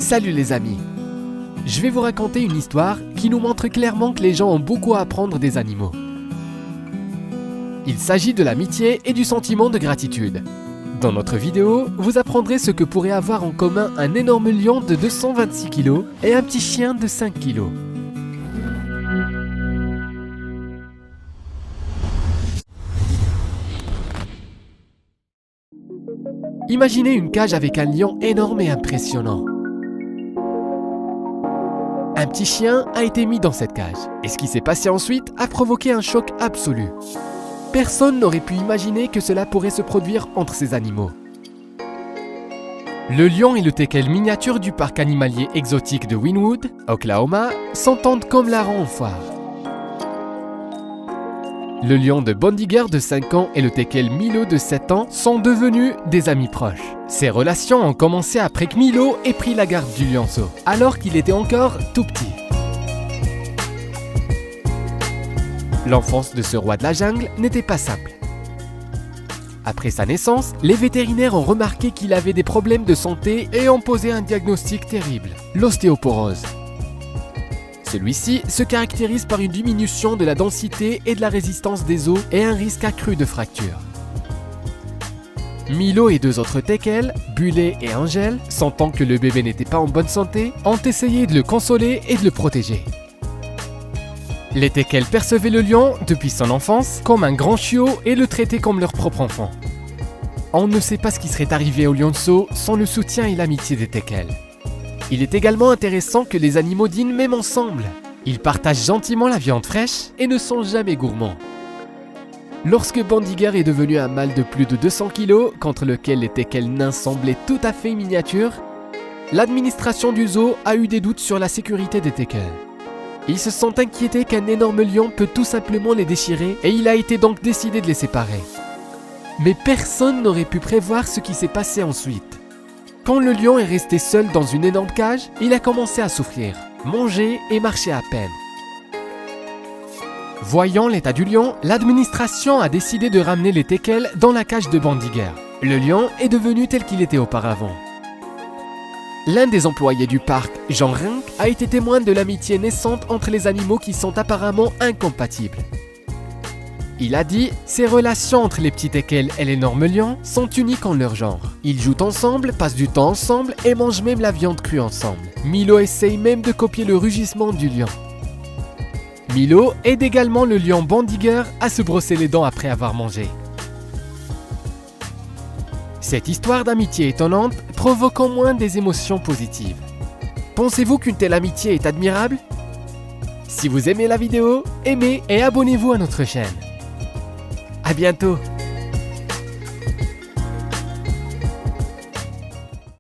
Salut les amis! Je vais vous raconter une histoire qui nous montre clairement que les gens ont beaucoup à apprendre des animaux. Il s'agit de l'amitié et du sentiment de gratitude. Dans notre vidéo, vous apprendrez ce que pourrait avoir en commun un énorme lion de 226 kg et un petit chien de 5 kg. Imaginez une cage avec un lion énorme et impressionnant. Un petit chien a été mis dans cette cage, et ce qui s'est passé ensuite a provoqué un choc absolu. Personne n'aurait pu imaginer que cela pourrait se produire entre ces animaux. Le lion et le teckel miniature du parc animalier exotique de Wynwood, Oklahoma, s'entendent comme larrons en foire. Le lion de Bondiger de 5 ans et le teckel Milo de 7 ans sont devenus des amis proches. Ces relations ont commencé après que Milo ait pris la garde du lionceau, alors qu'il était encore tout petit. L'enfance de ce roi de la jungle n'était pas simple. Après sa naissance, les vétérinaires ont remarqué qu'il avait des problèmes de santé et ont posé un diagnostic terrible, l'ostéoporose. Celui-ci se caractérise par une diminution de la densité et de la résistance des os et un risque accru de fracture. Milo et 2 autres teckels, Bullet et Angel, sentant que le bébé n'était pas en bonne santé, ont essayé de le consoler et de le protéger. Les teckels percevaient le lion, depuis son enfance, comme un grand chiot et le traitaient comme leur propre enfant. On ne sait pas ce qui serait arrivé au lionceau sans le soutien et l'amitié des teckels. Il est également intéressant que les animaux dînent même ensemble. Ils partagent gentiment la viande fraîche et ne sont jamais gourmands. Lorsque Bondiger est devenu un mâle de plus de 200 kg, contre lequel les teckels nains semblaient tout à fait miniatures, l'administration du zoo a eu des doutes sur la sécurité des teckels. Ils se sont inquiétés qu'un énorme lion peut tout simplement les déchirer et il a été donc décidé de les séparer. Mais personne n'aurait pu prévoir ce qui s'est passé ensuite. Quand le lion est resté seul dans une énorme cage, il a commencé à souffrir, manger et marcher à peine. Voyant l'état du lion, l'administration a décidé de ramener les teckels dans la cage de Bondiger. Le lion est devenu tel qu'il était auparavant. L'un des employés du parc, Jean Rink, a été témoin de l'amitié naissante entre les animaux qui sont apparemment incompatibles. Il a dit « Ces relations entre les petits teckels et l'énorme lion sont uniques en leur genre. Ils jouent ensemble, passent du temps ensemble et mangent même la viande crue ensemble. Milo essaye même de copier le rugissement du lion. Milo aide également le lion Bondiger à se brosser les dents après avoir mangé. » Cette histoire d'amitié étonnante provoque au moins des émotions positives. Pensez-vous qu'une telle amitié est admirable? Si vous aimez la vidéo, aimez et abonnez-vous à notre chaîne. À bientôt!